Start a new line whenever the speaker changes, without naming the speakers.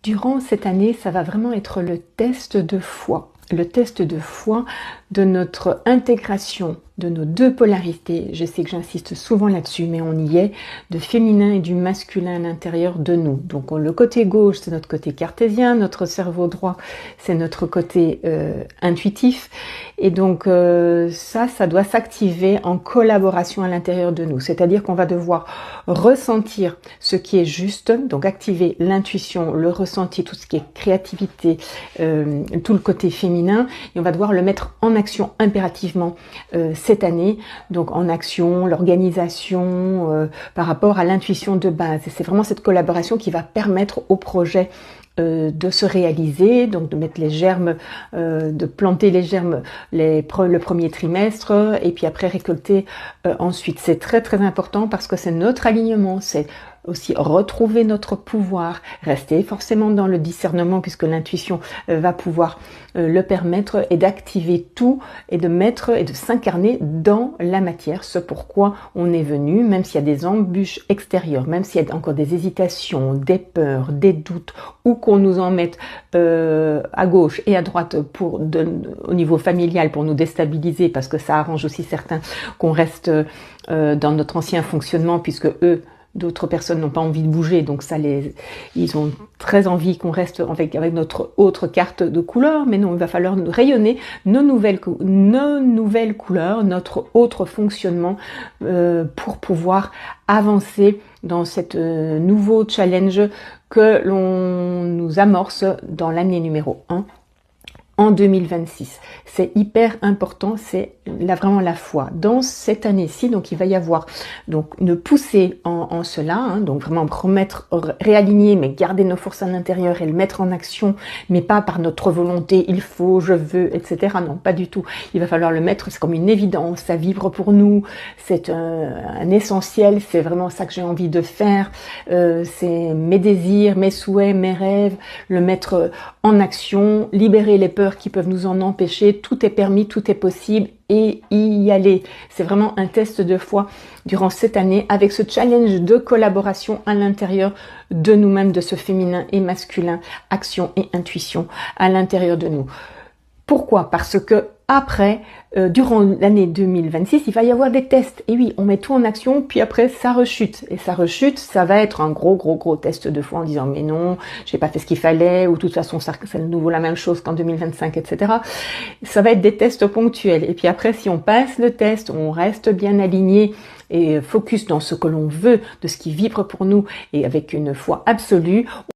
Durant cette année, ça va vraiment être le test de foi. Le test de foi de notre intégration de nos deux polarités. Je sais que j'insiste souvent là-dessus, mais on y est, de féminin et du masculin à l'intérieur de nous. Donc le côté gauche, c'est notre côté cartésien, notre cerveau droit, c'est notre côté intuitif. Et donc ça doit s'activer en collaboration à l'intérieur de nous. C'est-à-dire qu'on va devoir ressentir ce qui est juste, donc activer l'intuition, le ressenti, tout ce qui est créativité, tout le côté féminin, et on va devoir le mettre en action impérativement cette année, donc en action, l'organisation par rapport à l'intuition de base. Et c'est vraiment cette collaboration qui va permettre au projet de se réaliser, donc de mettre les germes, de planter les germes le premier trimestre et puis après récolter ensuite. C'est très très important parce que c'est notre alignement, c'est aussi retrouver notre pouvoir, rester forcément dans le discernement puisque l'intuition va pouvoir le permettre et d'activer tout et de mettre et de s'incarner dans la matière, ce pourquoi on est venu, même s'il y a des embûches extérieures, même s'il y a encore des hésitations, des peurs, des doutes, ou qu'on nous en mette à gauche et à droite au niveau familial pour nous déstabiliser, parce que ça arrange aussi certains qu'on reste dans notre ancien fonctionnement puisque d'autres personnes n'ont pas envie de bouger, donc ils ont très envie qu'on reste avec notre autre carte de couleur, mais non, il va falloir rayonner nos nouvelles couleurs, notre autre fonctionnement pour pouvoir avancer dans cette nouveau challenge que l'on nous amorce dans l'année numéro 1. En 2026. C'est hyper important, c'est vraiment la foi. Dans cette année-ci, donc il va y avoir donc une poussée en cela, hein, donc vraiment réaligner, mais garder nos forces à l'intérieur et le mettre en action, mais pas par notre volonté, il faut, je veux, etc. Non, pas du tout. Il va falloir le mettre, c'est comme une évidence, ça vibre pour nous, c'est un essentiel, c'est vraiment ça que j'ai envie de faire, c'est mes désirs, mes souhaits, mes rêves, le mettre en action, libérer les peurs qui peuvent nous en empêcher, tout est permis, tout est possible et y aller. C'est vraiment un test de foi durant cette année avec ce challenge de collaboration à l'intérieur de nous-mêmes, de ce féminin et masculin, action et intuition à l'intérieur de nous. Pourquoi ? Parce que après, durant l'année 2026, il va y avoir des tests. Et oui, on met tout en action, puis après, ça rechute. Et ça rechute, ça va être un gros test de foi en disant « mais non, j'ai pas fait ce qu'il fallait » ou « de toute façon, c'est de nouveau la même chose qu'en 2025, etc. » Ça va être des tests ponctuels. Et puis après, si on passe le test, on reste bien aligné et focus dans ce que l'on veut, de ce qui vibre pour nous et avec une foi absolue,